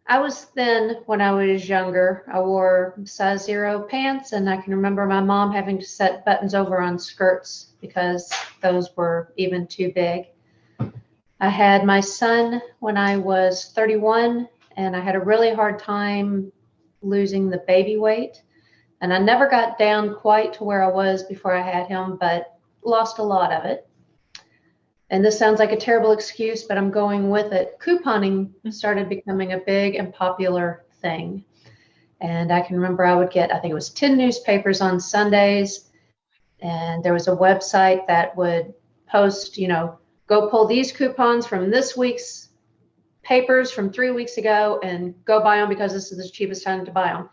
I was thin when I was younger. I wore size 0 pants, and I can remember my mom having to set buttons over on skirts because those were even too big. I had my son when I was 31, and I had a really hard time losing the baby weight. And I never got down quite to where I was before I had him, but lost a lot of it. And this sounds like a terrible excuse, but I'm going with it. Couponing started becoming a big and popular thing. And I can remember I would get, I think it was 10 newspapers on Sundays. And there was a website that would post, go pull these coupons from this week's papers from 3 weeks ago and go buy them because this is the cheapest time to buy them.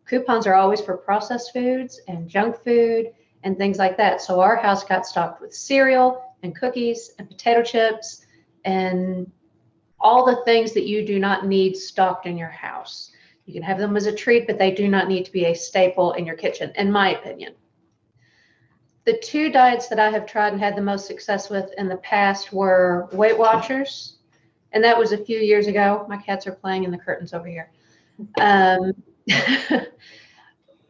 Coupons are always for processed foods and junk food and things like that. So our house got stocked with cereal and cookies and potato chips and all the things that you do not need stocked in your house. You can have them as a treat, but they do not need to be a staple in your kitchen, in my opinion. The 2 diets that I have tried and had the most success with in the past were Weight Watchers, and that was a few years ago. My cats are playing in the curtains over here.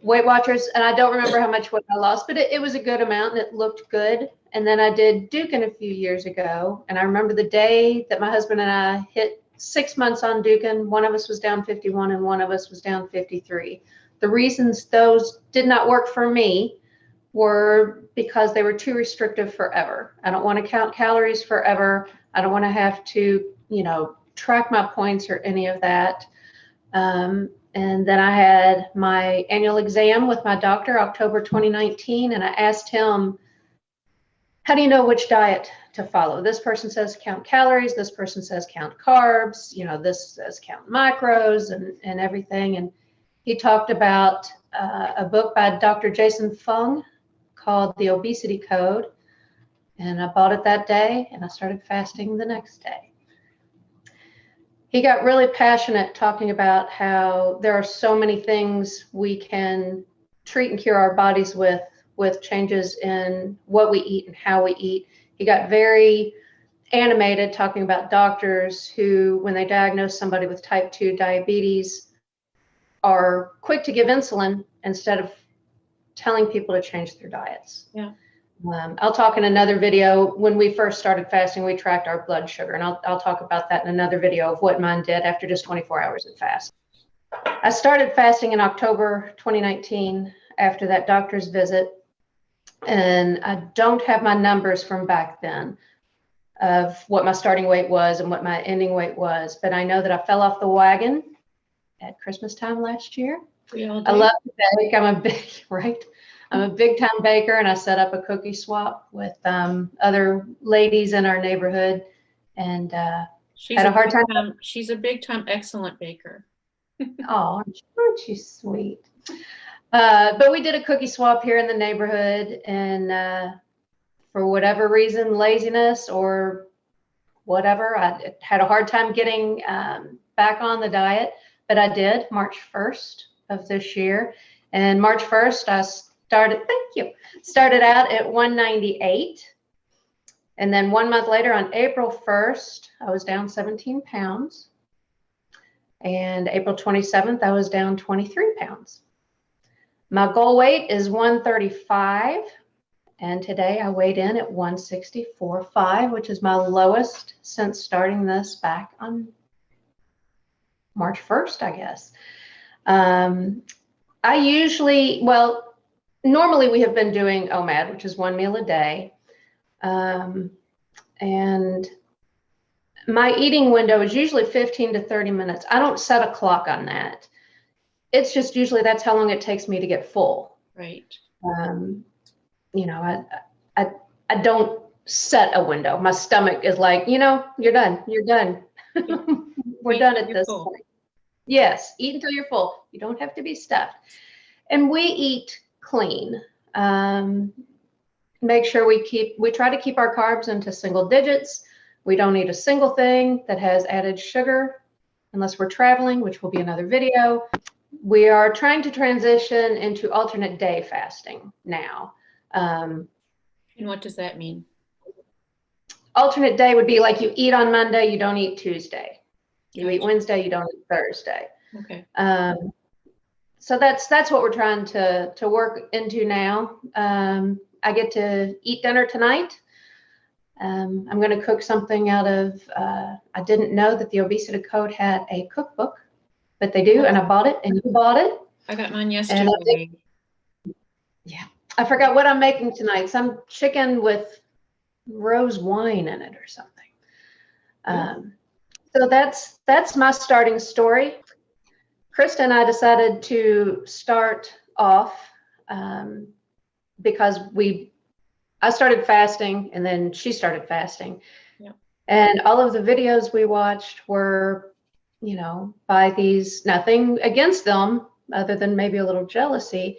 Weight Watchers, and I don't remember how much weight I lost, but it was a good amount and it looked good. And then I did Dukin a few years ago, and I remember the day that my husband and I hit 6 months on Dukin. One of us was down 51 and one of us was down 53. The reasons those did not work for me were because they were too restrictive forever. I don't want to count calories forever. I don't want to have to, track my points or any of that. And then I had my annual exam with my doctor, October 2019, and I asked him, how do you know which diet to follow? This person says count calories. This person says count carbs. This says count macros and everything. And he talked about a book by Dr. Jason Fung called The Obesity Code. And I bought it that day and I started fasting the next day. He got really passionate talking about how there are so many things we can treat and cure our bodies with changes in what we eat and how we eat. He got very animated talking about doctors who, when they diagnose somebody with type 2 diabetes, are quick to give insulin instead of telling people to change their diets. Yeah. I'll talk in another video. When we first started fasting, we tracked our blood sugar, and I'll talk about that in another video of what mine did after just 24 hours of fast. I started fasting in October 2019 after that doctor's visit, and I don't have my numbers from back then of what my starting weight was and what my ending weight was, but I know that I fell off the wagon at Christmas time last year. I love to bake. I'm a big time baker, and I set up a cookie swap with other ladies in our neighborhood, and had a hard time. She's a big time excellent baker. Oh, aren't you sweet? But we did a cookie swap here in the neighborhood, and for whatever reason, laziness or whatever, I had a hard time getting back on the diet, but I did March 1st of this year. And March 1st, I started out at 198. And then 1 month later, on April 1st, I was down 17 pounds. And April 27th, I was down 23 pounds. My goal weight is 135. And today I weighed in at 164.5, which is my lowest since starting this back on March 1st, I guess. Normally we have been doing OMAD, which is 1 meal a day. And my eating window is usually 15 to 30 minutes. I don't set a clock on that. It's just usually that's how long it takes me to get full. Right. I don't set a window. My stomach is like, you're done. We're done at this point. Yes, eat until you're full. You don't have to be stuffed. And we eat clean. Make sure we try to keep our carbs into single digits. We don't eat a single thing that has added sugar unless we're traveling, which will be another video. We are trying to transition into alternate day fasting now. And what does that mean? Alternate day would be like you eat on Monday, you don't eat Tuesday. You eat Wednesday, you don't eat Thursday. Okay. So that's what we're trying to work into now. I get to eat dinner tonight. I'm going to cook something out of, I didn't know that the Obesity Code had a cookbook, but they do, and I bought it, and you bought it. I got mine And yesterday. I forgot what I'm making tonight. Some chicken with rose wine in it or something. So that's my starting story. Krista and I decided to start off because I started fasting, and then she started fasting. Yeah. And all of the videos we watched were, by these, nothing against them other than maybe a little jealousy,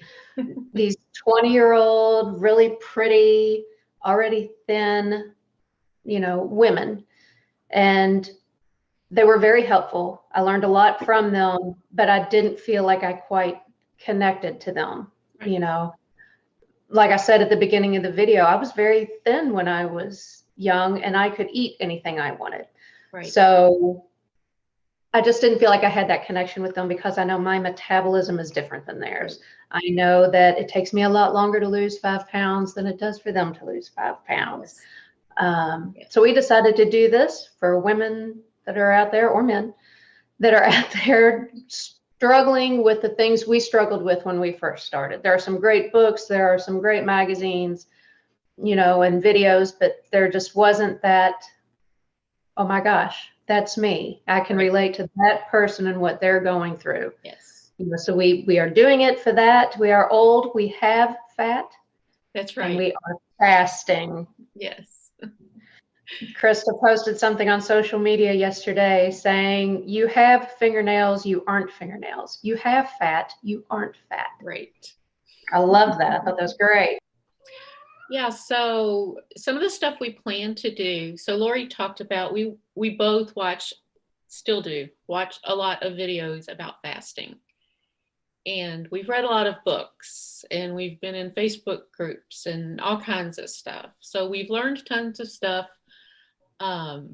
these 20-year-old, really pretty, already thin, women. And they were very helpful. I learned a lot from them, but I didn't feel like I quite connected to them, Like I said at the beginning of the video, I was very thin when I was young, and I could eat anything I wanted. Right. So I just didn't feel like I had that connection with them because I know my metabolism is different than theirs. Right. I know that it takes me a lot longer to lose 5 pounds than it does for them to lose 5 pounds. So we decided to do this for women that are out there, or men that are out there struggling with the things we struggled with when we first started. There are some great books, there are some great magazines, and videos, but there just wasn't that, oh my gosh, that's me. I can relate to that person and what they're going through. Yes. So we are doing it for that. We are old, we have fat. That's right. And we are fasting. Yes. Krista posted something on social media yesterday saying, you have fingernails, you aren't fingernails. You have fat, you aren't fat. Right. I love that. I thought that was great. Yeah, so some of the stuff we plan to do. So Lori talked about, we both still do watch a lot of videos about fasting. And we've read a lot of books, and we've been in Facebook groups and all kinds of stuff. So we've learned tons of stuff, all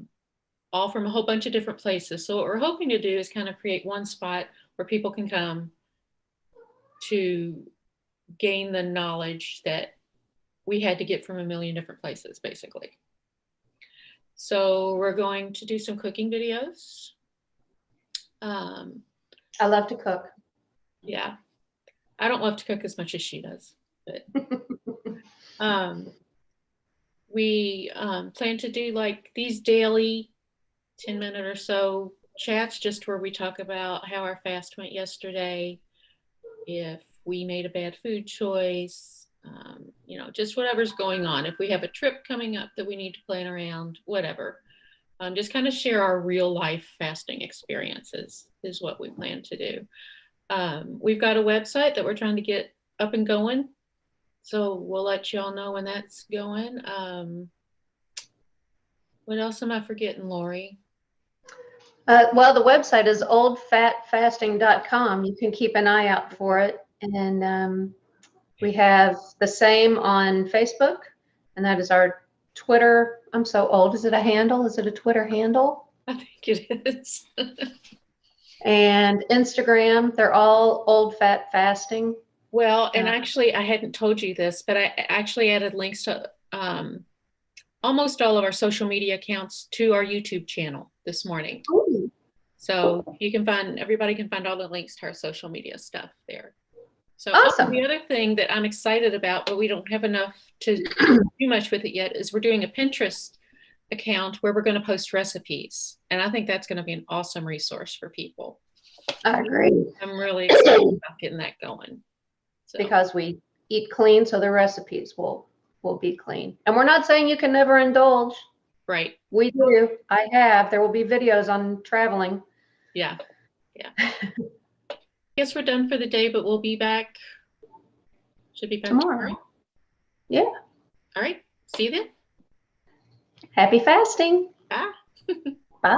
from a whole bunch of different places. So what we're hoping to do is kind of create one spot where people can come to gain the knowledge that we had to get from a million different places, basically. So we're going to do some cooking videos. I love to cook. Yeah. I don't love to cook as much as she does, but we plan to do like these daily 10-minute or so chats, just where we talk about how our fast went yesterday, if we made a bad food choice, just whatever's going on. If we have a trip coming up that we need to plan around, whatever. Just kind of share our real life fasting experiences is what we plan to do. We've got a website that we're trying to get up and going. So we'll let y'all know when that's going. What else am I forgetting, Lori? Well, the website is oldfatfasting.com. You can keep an eye out for it. And we have the same on Facebook, and that is our Twitter. I'm so old. Is it a handle? Is it a Twitter handle? I think it is. And Instagram, they're all Old Fat Fasting. Well, and actually, I hadn't told you this, but I actually added links to almost all of our social media accounts to our YouTube channel this morning. Ooh. So everybody can find all the links to our social media stuff there. So awesome. The other thing that I'm excited about, but we don't have enough to do much with it yet, is we're doing a Pinterest account where we're going to post recipes. And I think that's going to be an awesome resource for people. I agree. I'm really excited about getting that going. So. Because we eat clean, so the recipes will be clean. And we're not saying you can never indulge. Right. We do. I have. There will be videos on traveling. Yeah. Guess we're done for the day, but we'll be back. Should be back tomorrow. Yeah. All right. See you then. Happy fasting. Bye. Bye.